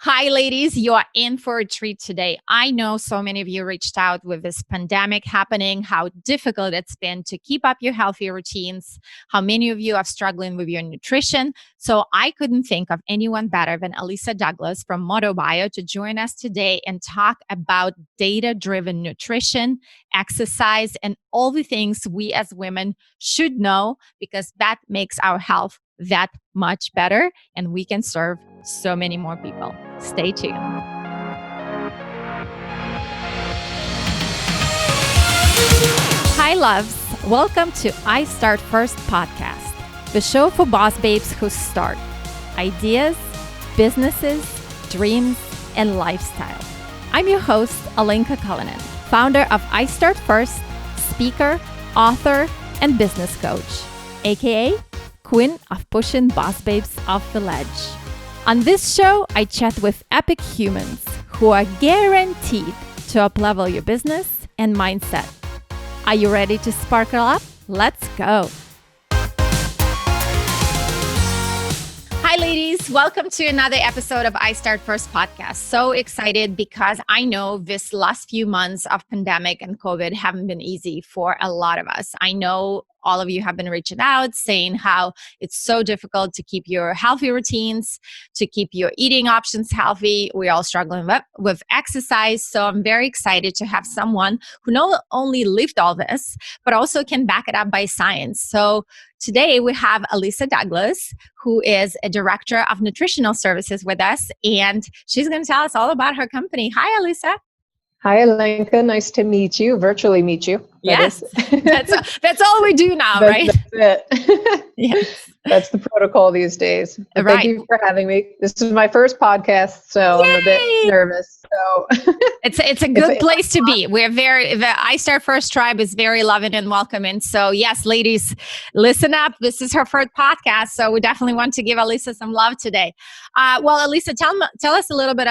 Hi, ladies. You are in for a treat today. I know so many of you reached out with this pandemic happening, how difficult it's been to keep up your healthy routines, how many of you are struggling with your nutrition. So I couldn't think of anyone better than Alyssa Douglas from Modo Bio to join us today and talk about data-driven nutrition, exercise, and all the things we as women should know because that makes our health that much better and we can serve so many more people. Stay tuned. Hi, loves. Welcome to I Start First podcast, the show for boss babes who start ideas, businesses, dreams, and lifestyle. I'm your host, Alyssa Cullinan, founder of I Start First, speaker, author, and business coach, aka Queen of Pushing Boss Babes Off the Ledge. On this show, I chat with epic humans who are guaranteed to up-level your business and mindset. Are you ready to sparkle up? Let's go. Hi, ladies. Welcome to another episode of I Start First podcast. So excited because I know this last few months of pandemic and COVID haven't been easy for a lot of us. I know all of you have been reaching out saying how it's so difficult to keep your healthy routines, to keep your eating options healthy. We're all struggling with exercise. So I'm very excited to have someone who not only lived all this, but also can back it up by science. So today we have Alyssa Douglas, who is a director of nutritional services with us, and she's going to tell us all about her company. Hi, Alyssa. Hi, Alenka. Nice to meet you, virtually meet you. Yes, that's all we do now, right? That's it. Yes. That's the protocol these days. But Right. Thank you for having me. This is my first podcast, so Yay! I'm a bit nervous. So it's a good place to be. We're the I Start First tribe is very loving and welcoming. So yes, ladies, listen up. This is her first podcast, so we definitely want to give Alyssa some love today. Well, Alyssa, tell us a little bit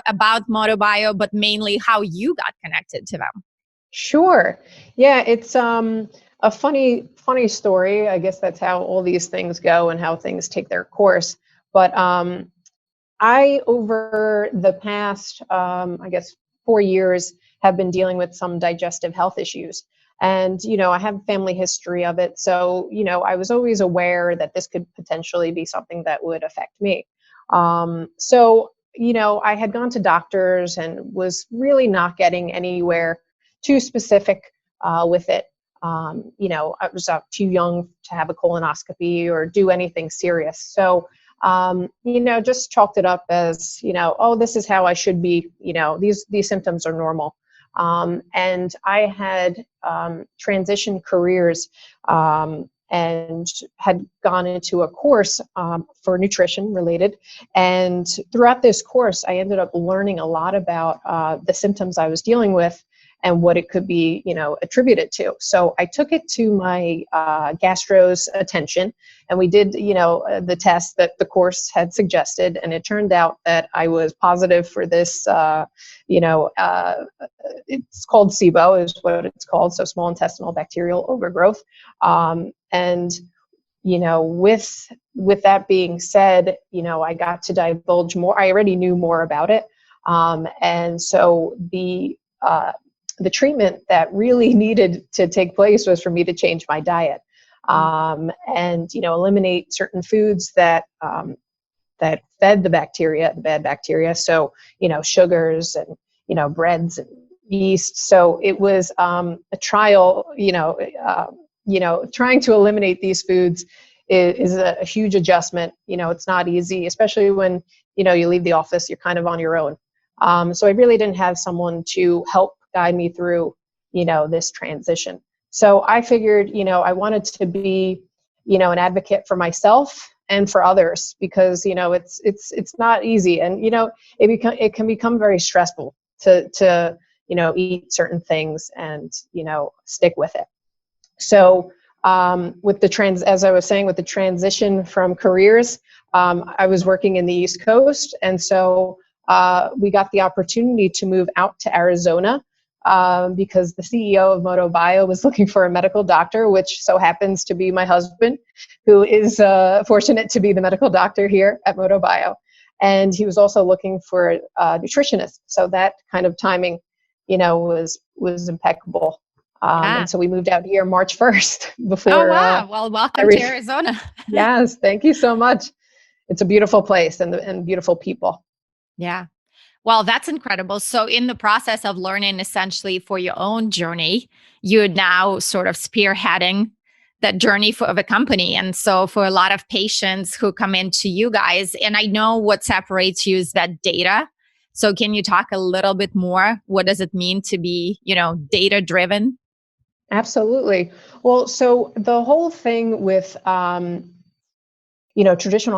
about Modo Bio, but mainly how you got connected to them. Sure. Yeah, it's a funny story. I guess that's how all these things go and how things take their course. But I, over the past, 4 years, have been dealing with some digestive health issues. And, I have family history of it. So, I was always aware that this could potentially be something that would affect me. I had gone to doctors and was really not getting anywhere too specific with it. I was too young to have a colonoscopy or do anything serious. So, just chalked it up as, this is how I should be, these symptoms are normal. And I had transitioned careers and had gone into a course for nutrition related. And throughout this course, I ended up learning a lot about the symptoms I was dealing with and what it could be, attributed to. So I took it to my gastro's attention, and we did, the test that the course had suggested, and it turned out that I was positive for this, it's called SIBO is what it's called, so small intestinal bacterial overgrowth. With that being said, I got to divulge more. I already knew more about it, and so the treatment that really needed to take place was for me to change my diet, and eliminate certain foods that fed the bad bacteria. So sugars and breads and yeast. So it was a trial. Trying to eliminate these foods is a huge adjustment. It's not easy, especially when you leave the office. You're kind of on your own. So I really didn't have someone to help guide me through, this transition. So I figured, I wanted to be, an advocate for myself and for others because, it's not easy. And, it can become very stressful to eat certain things and, stick with it. So with as I was saying, with the transition from careers, I was working in the East Coast. And so we got the opportunity to move out to Arizona because the CEO of Modo Bio was looking for a medical doctor, which so happens to be my husband, who is fortunate to be the medical doctor here at Modo Bio. And he was also looking for a nutritionist. So that kind of timing, was impeccable. Yeah. And so we moved out here March 1st Oh, before wow. Well, I welcome to Arizona. yes, thank you so much. It's a beautiful place and beautiful people. Yeah. Well, that's incredible. So, in the process of learning essentially for your own journey, you're now sort of spearheading that journey for the company. And so, for a lot of patients who come into you guys, and I know what separates you is that data. So, can you talk a little bit more? What does it mean to be, data driven? Absolutely. Well, so the whole thing with traditional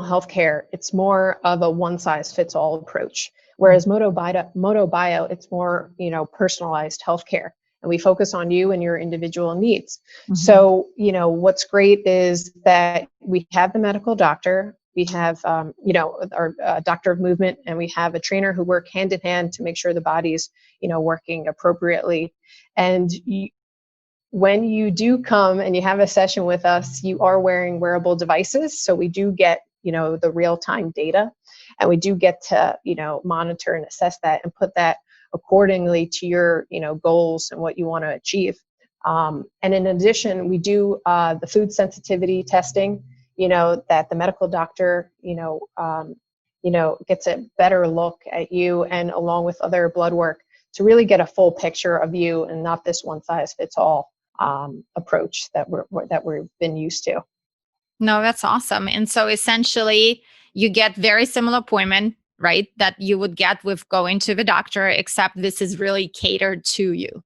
healthcare, it's more of a one size fits all approach. Whereas Modo Bio, it's more, personalized healthcare. And we focus on you and your individual needs. Mm-hmm. So, what's great is that we have the medical doctor, we have, our doctor of movement, and we have a trainer who work hand in hand to make sure the body's, working appropriately. And when you do come and you have a session with us, you are wearing wearable devices. So we do get, the real-time data, and we do get to, monitor and assess that and put that accordingly to your, goals and what you want to achieve. And in addition, we do the food sensitivity testing, that the medical doctor, gets a better look at you, and along with other blood work, to really get a full picture of you and not this one size fits all approach that we've been used to. No, that's awesome. And so essentially, you get very similar appointment, right? That you would get with going to the doctor, except this is really catered to you.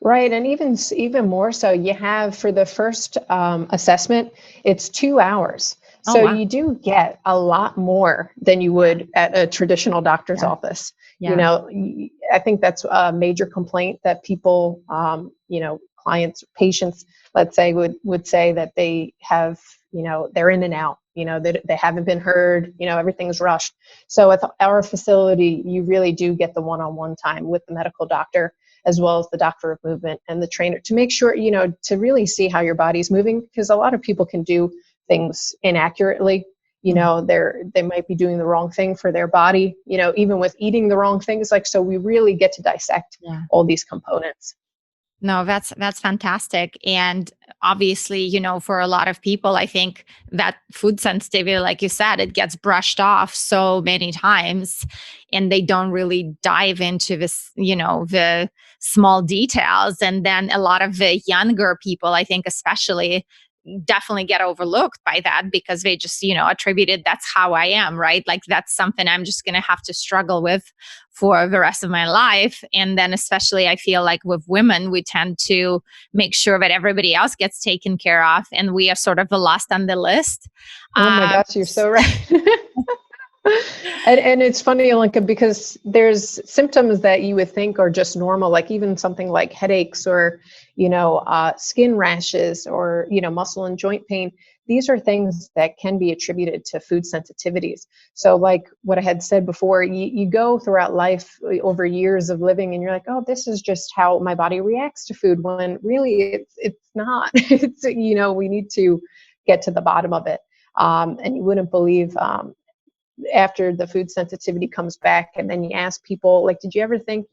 Right, and even more so, you have for the first assessment, it's 2 hours. Oh, So wow. you do get a lot more than you would at a traditional doctor's office. Yeah. I think that's a major complaint that people, clients, patients, let's say, would say that they have, they're in and out, they haven't been heard, everything's rushed. So at our facility, you really do get the one-on-one time with the medical doctor, as well as the doctor of movement and the trainer, to make sure, to really see how your body's moving, because a lot of people can do things inaccurately. They might be doing the wrong thing for their body, even with eating the wrong things. So we really get to dissect all these components. No, that's fantastic. And obviously, for a lot of people, I think that food sensitivity, like you said, it gets brushed off so many times, and they don't really dive into this, the small details. And then a lot of the younger people, I think especially, definitely get overlooked by that, because they just, attributed that's how I am, right? Like that's something I'm just going to have to struggle with for the rest of my life. And then, especially, I feel like with women, we tend to make sure that everybody else gets taken care of, and we are sort of the last on the list. Oh my gosh, you're so right. And it's funny, Alyssa, because there's symptoms that you would think are just normal, like even something like headaches or, skin rashes or, muscle and joint pain. These are things that can be attributed to food sensitivities. So like what I had said before, you go throughout life over years of living and you're like, oh, this is just how my body reacts to food, when really it's not. It's, we need to get to the bottom of it. And you wouldn't believe, after the food sensitivity comes back, and then you ask people, like, did you ever think,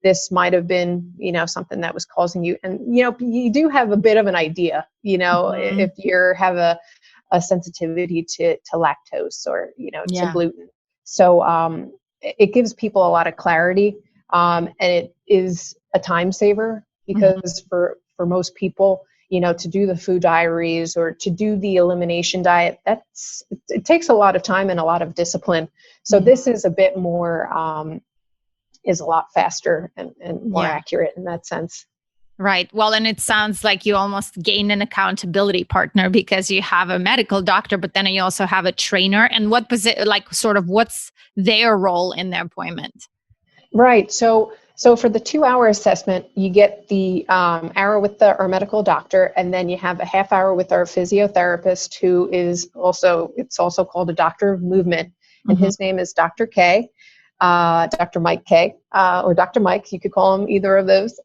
this might have been, something that was causing you? And, you do have a bit of an idea, Mm-hmm. if you have a sensitivity to lactose or, to gluten. So it gives people a lot of clarity. And it is a time saver, because for most people, to do the food diaries or to do the elimination diet, it takes a lot of time and a lot of discipline. So this is a bit more, is a lot faster and more accurate in that sense. Right. Well, and it sounds like you almost gain an accountability partner, because you have a medical doctor, but then you also have a trainer. And what's their role in the appointment? Right. So for the 2-hour assessment, you get the hour with our medical doctor, and then you have a half hour with our physiotherapist, who is it's also called a doctor of movement, and his name is Dr. K, Dr. Mike K, or Dr. Mike. You could call him either of those.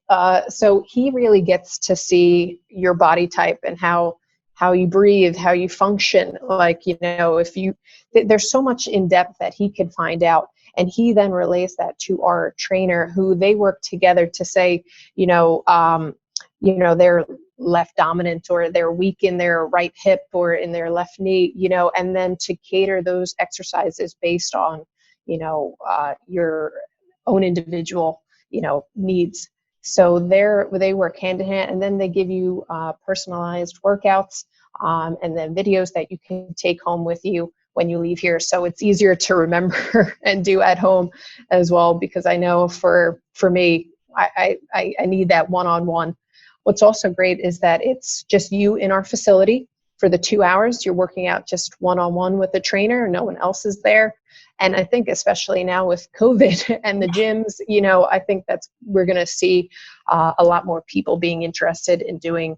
So he really gets to see your body type and how how you breathe, how you function. Like, if you, there's so much in depth that he could find out. And he then relays that to our trainer, who they work together to say, they're left dominant, or they're weak in their right hip or in their left knee, and then to cater those exercises based on, your own individual, needs. So they work hand in hand, and then they give you personalized workouts, and then videos that you can take home with you when you leave here. So it's easier to remember and do at home as well, because I know for me, I need that one-on-one. What's also great is that it's just you in our facility for the 2 hours. You're working out just one-on-one with the trainer. No one else is there. And I think especially now with COVID and the gyms, I think we're going to see a lot more people being interested in doing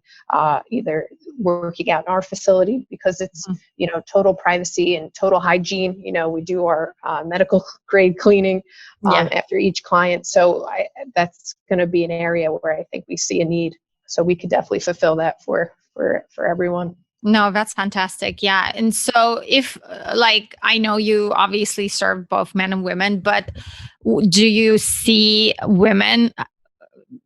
either working out in our facility, because it's, total privacy and total hygiene. We do our medical grade cleaning after each client. So that's going to be an area where I think we see a need. So we could definitely fulfill that for everyone. No, that's fantastic. Yeah. And so if I know you obviously serve both men and women, but do you see women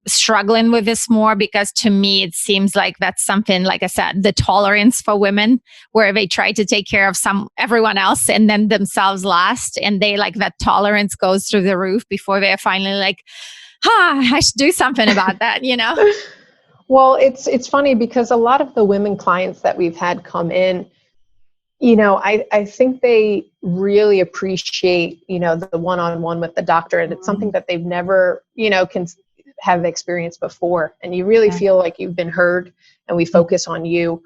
struggling with this more? Because to me, it seems like that's something, like I said, the tolerance for women, where they try to take care of everyone else and then themselves last. And they that tolerance goes through the roof before they're finally I should do something about that, Well, it's funny because a lot of the women clients that we've had come in, I think they really appreciate, the one-on-one with the doctor. And it's something that they've never, can have experienced before. And you really feel like you've been heard, and we focus on you.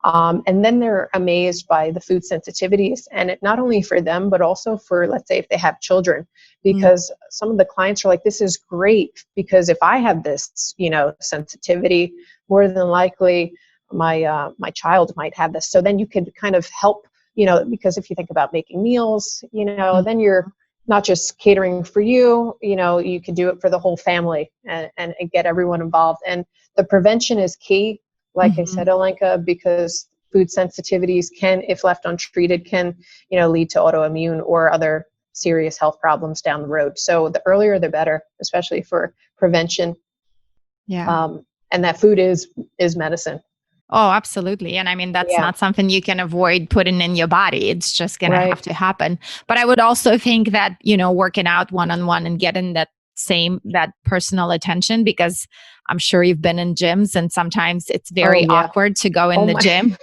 And then they're amazed by the food sensitivities, and it not only for them, but also for, let's say, if they have children, because some of the clients are like, this is great, because if I have this, sensitivity, more than likely my child might have this. So then you could kind of help, because if you think about making meals, then you're not just catering for you, you can do it for the whole family, and get everyone involved. And the prevention is key. Like I said, Alenka, because food sensitivities can, if left untreated, can, lead to autoimmune or other serious health problems down the road. So the earlier the better, especially for prevention. Yeah. And that food is medicine. Oh, absolutely. And I mean, that's not something you can avoid putting in your body. It's just going to have to happen. But I would also think that, working out one-on-one and getting that personal attention, because I'm sure you've been in gyms and sometimes it's very awkward to go in the gym.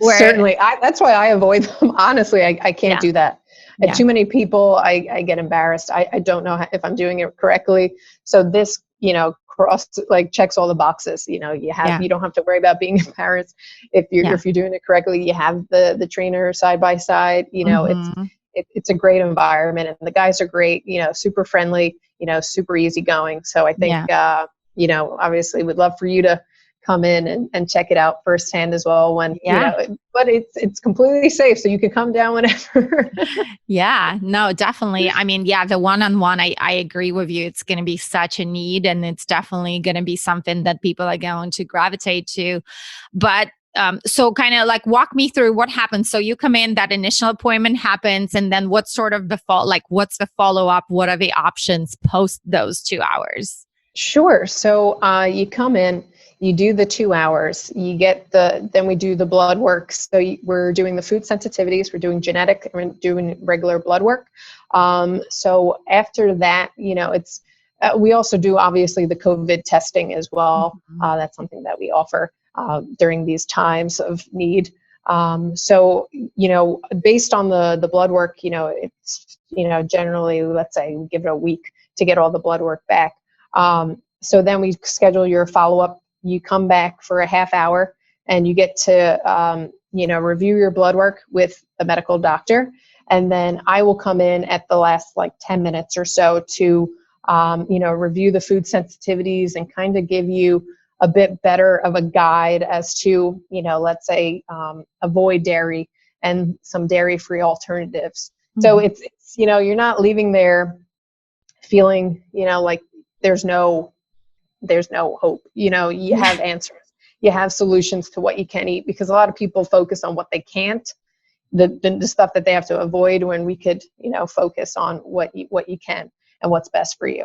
Certainly. That's why I avoid them. Honestly, I can't do that. Too many people, I get embarrassed. I don't know if I'm doing it correctly. So this, checks all the boxes. You don't have to worry about being embarrassed if you're doing it correctly. You have the trainer side by side. It's a great environment, and the guys are great. Super friendly. Super easygoing. So I think obviously would love for you to come in and check it out firsthand as well but it's completely safe, so you can come down whenever. Yeah, no, definitely. I mean, the one-on-one, I agree with you. It's going to be such a need, and it's definitely going to be something that people are going to gravitate to. But so kind of walk me through what happens. So you come in, that initial appointment happens, and then what's sort of what's the follow-up? What are the options post those 2 hours? Sure. So you come in, you do the 2 hours, then we do the blood work. So we're doing the food sensitivities, we're doing genetic, we're doing regular blood work. So after that, it's, we also do obviously the COVID testing as well. That's something that we offer during these times of need. So, based on the blood work, it's, generally, let's say we give it a week to get all the blood work back. So then we schedule your follow-up. You come back for a half hour, and you get to, review your blood work with a medical doctor. And then I will come in at the last 10 minutes or so to, review the food sensitivities and kind of give you a bit better of a guide as to, let's say, avoid dairy and some dairy-free alternatives. So it's, you're not leaving there feeling, like there's no hope. You have answers. you have solutions to what you can eat, because a lot of people focus on what they can't, the stuff that they have to avoid, when we could, focus on what you can and what's best for you.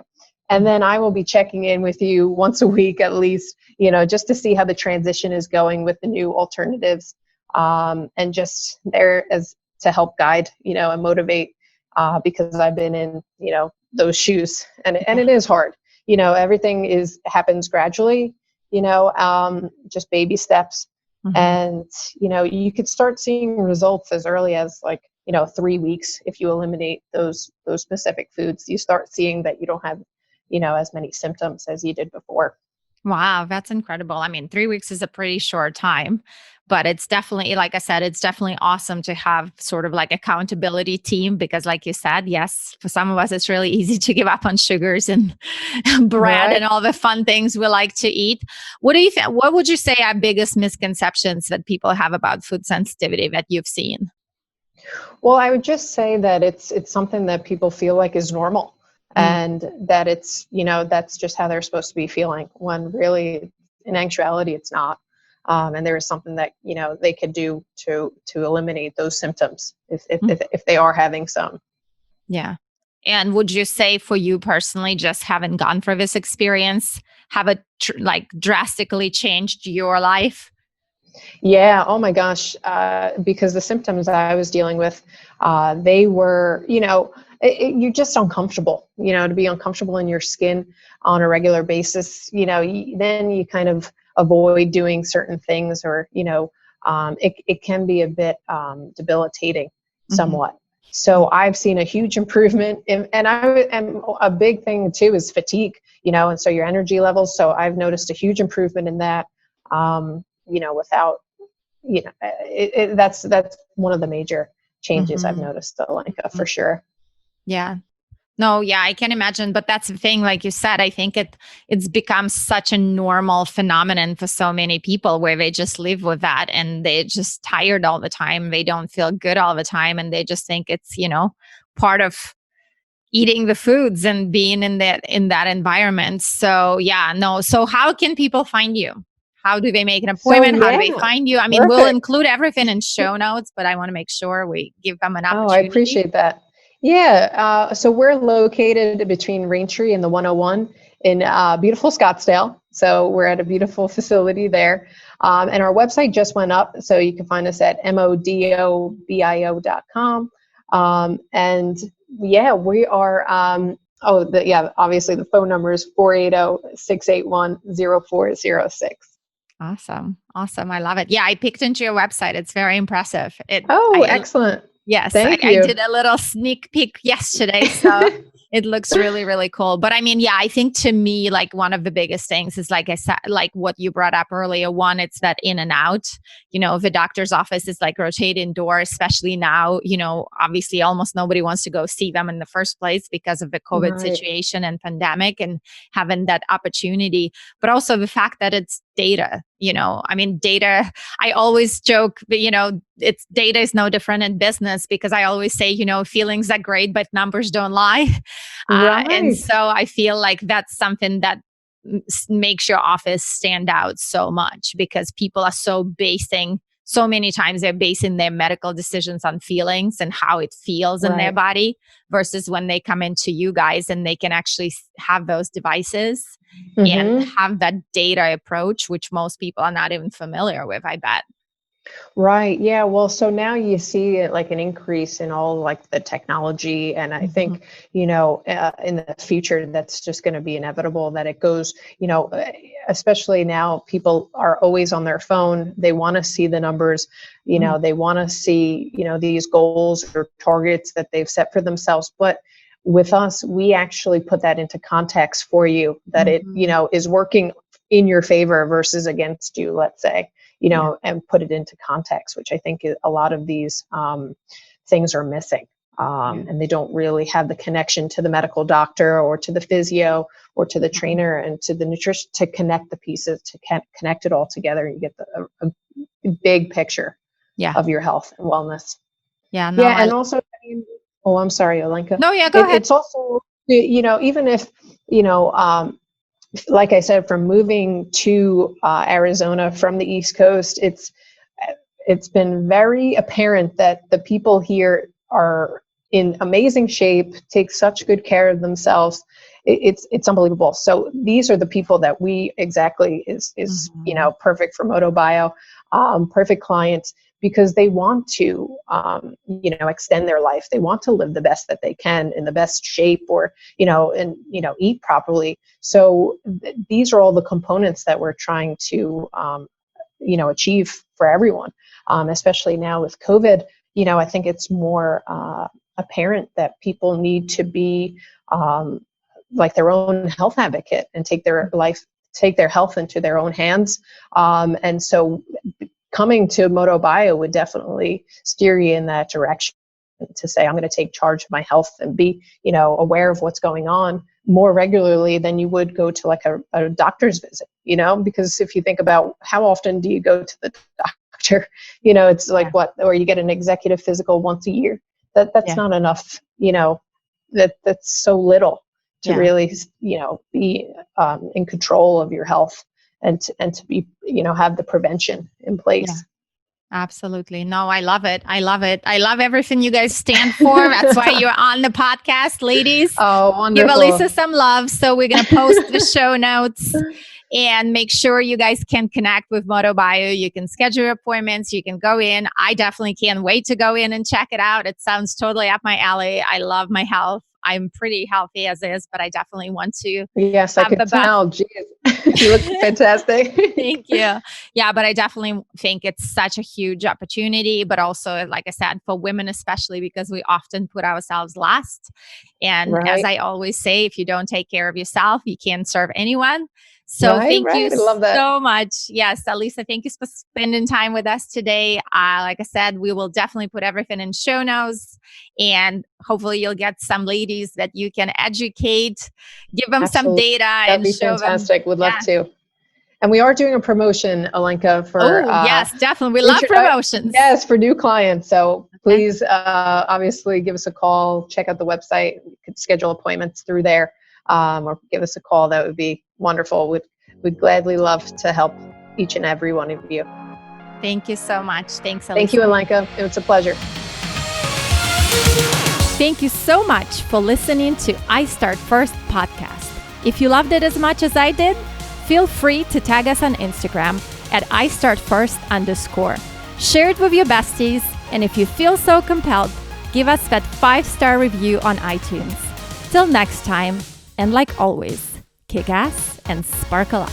And then I will be checking in with you once a week at least, just to see how the transition is going with the new alternatives, and just there as to help guide, and motivate, because I've been in, those shoes, and it is hard. Everything happens gradually, just baby steps. Mm-hmm. And, you could start seeing results as early as 3 weeks. If you eliminate those specific foods, you start seeing that you don't have, as many symptoms as you did before. Wow, that's incredible. I mean, 3 weeks is a pretty short time, but it's definitely, like I said, it's definitely awesome to have sort of like accountability team, because like you said, yes, for some of us, it's really easy to give up on sugars and bread Right. and all the fun things we like to eat. What do you think? What would you say are biggest misconceptions that people have about food sensitivity that you've seen? Well, I would just say that it's something that people feel like is normal, Mm, and that it's, that's just how they're supposed to be feeling, when really in actuality it's not. And there is something that, they could do to eliminate those symptoms mm, if they are having some. yeah. And would you say for you personally, just having gone through this experience, have it like drastically changed your life? Yeah. Oh my gosh. Because the symptoms that I was dealing with, they were, you're just uncomfortable, to be uncomfortable in your skin on a regular basis, then you kind of avoid doing certain things, or, it can be a bit debilitating Mm-hmm. somewhat. So I've seen a huge improvement and a big thing too is fatigue, and so your energy levels. So I've noticed a huge improvement in that. Without, that's one of the major changes I've Mm-hmm. noticed, Alenka, for sure. Yeah. No, yeah, I can imagine. But that's the thing, like you said, I think it's become such a normal phenomenon for so many people, where they just live with that and they're just tired all the time. They don't feel good all the time. And they just think it's, part of eating the foods and being in that environment. So yeah, no. So how can people find you? How do they make an So appointment? How do they yeah, find you? I mean, we'll perfect. include everything in show notes, but I want to make sure we give them an Oh, I opportunity. appreciate that. Yeah, so we're located between Raintree and the 101 in beautiful Scottsdale. So we're at a beautiful facility there. And our website just went up, so you can find us at modobio.com. And yeah, we are, obviously the phone number is 480-681-0406. Awesome. Awesome. I love it. Yeah, I picked into your website. It's very impressive. Oh, excellent. Yes, Thank I you. did a little sneak peek yesterday. So it looks really, really cool. But I mean, yeah, I think to me, like one of the biggest things is, like I said, like what you brought up earlier. One, it's that in and out. The doctor's office is like rotating door, especially now. Obviously almost nobody wants to go see them in the first place because of the COVID Right, situation and pandemic, and having that opportunity. But also the fact that it's data. I mean, data, I always joke that, it's data is no different in business, because I always say, feelings are great, but numbers don't lie. And right, so I feel like that's something that makes your office stand out so much, because people are so many times they're basing their medical decisions on feelings and how it feels in their right. body, versus when they come into you guys and they can actually have those devices and Mm-hmm. have that data approach, which most people are not even familiar with, I bet. Right. Yeah. Well, so now you see like an increase in all like the technology. And I Mhm. think, in the future, that's just going to be inevitable that it goes, especially now people are always on their phone. They want to see the numbers, Mm, they want to see, these goals or targets that they've set for themselves. But with us, we actually put that into context for you, that it, mhm. is working in your favor versus against you, let's say, Yeah. and put it into context, which I think a lot of these things are missing. Yeah. And they don't really have the connection to the medical doctor or to the physio or to the Mhm. trainer and to the nutrition to connect the pieces, to connect it all together, and you get a big picture Yeah. of your health and wellness. Yeah. No, Yeah, and also, I'm sorry, Olenka. no, yeah, go ahead. It's also, even if, you know, um, like I said, from moving to Arizona from the East Coast, it's been very apparent that the people here are in amazing shape, take such good care of themselves. It's unbelievable. So these are the people that we exactly is perfect for Modo Bio, perfect clients, because they want to extend their life. They want to live the best that they can in the best shape, or eat properly. So these are all the components that we're trying to achieve for everyone, especially now with COVID. I think it's more apparent that people need to be like their own health advocate and take their health into their own hands. And so coming to Modo Bio would definitely steer you in that direction, to say, I'm going to take charge of my health and be, aware of what's going on more regularly than you would go to like a doctor's visit, because if you think about how often do you go to the doctor, it's like or you get an executive physical once a year. That's not enough, that's so little to really, be in control of your health and to be, have the prevention in place. Yeah. Absolutely. No, I love it. I love it. I love everything you guys stand for. That's why you're on the podcast, ladies. Oh, wonderful. Give Alyssa some love. So we're going to post the show notes and make sure you guys can connect with Modo Bio. You can schedule appointments. You can go in. I definitely can't wait to go in and check it out. It sounds totally up my alley. I love my health. I'm pretty healthy as is, but I definitely want to. Yes, I could tell. Jeez, you look fantastic. Thank you. Yeah, but I definitely think it's such a huge opportunity, but also, like I said, for women especially, because we often put ourselves last. And as I always say, if you don't take care of yourself, you can't serve anyone. So thank you so much. Yes, Alyssa, thank you for spending time with us today. Like I said, we will definitely put everything in show notes, and hopefully you'll get some ladies that you can educate, give them some data. That'd be fantastic. Would love to. And we are doing a promotion, Alenka, for yes, definitely. We love promotions. Yes, for new clients. So please, obviously, give us a call. Check out the website. You could schedule appointments through there, or give us a call. That would be wonderful. We'd gladly love to help each and every one of you. Thank you so much. Thanks, Alyssa. Thank you, Alenka. It was a pleasure. Thank you so much for listening to I Start First podcast. If you loved it as much as I did, feel free to tag us on Instagram at IStartFirst_. Share it with your besties, and if you feel so compelled, give us that 5-star review on iTunes. Till next time, and like always, kick ass and sparkle up.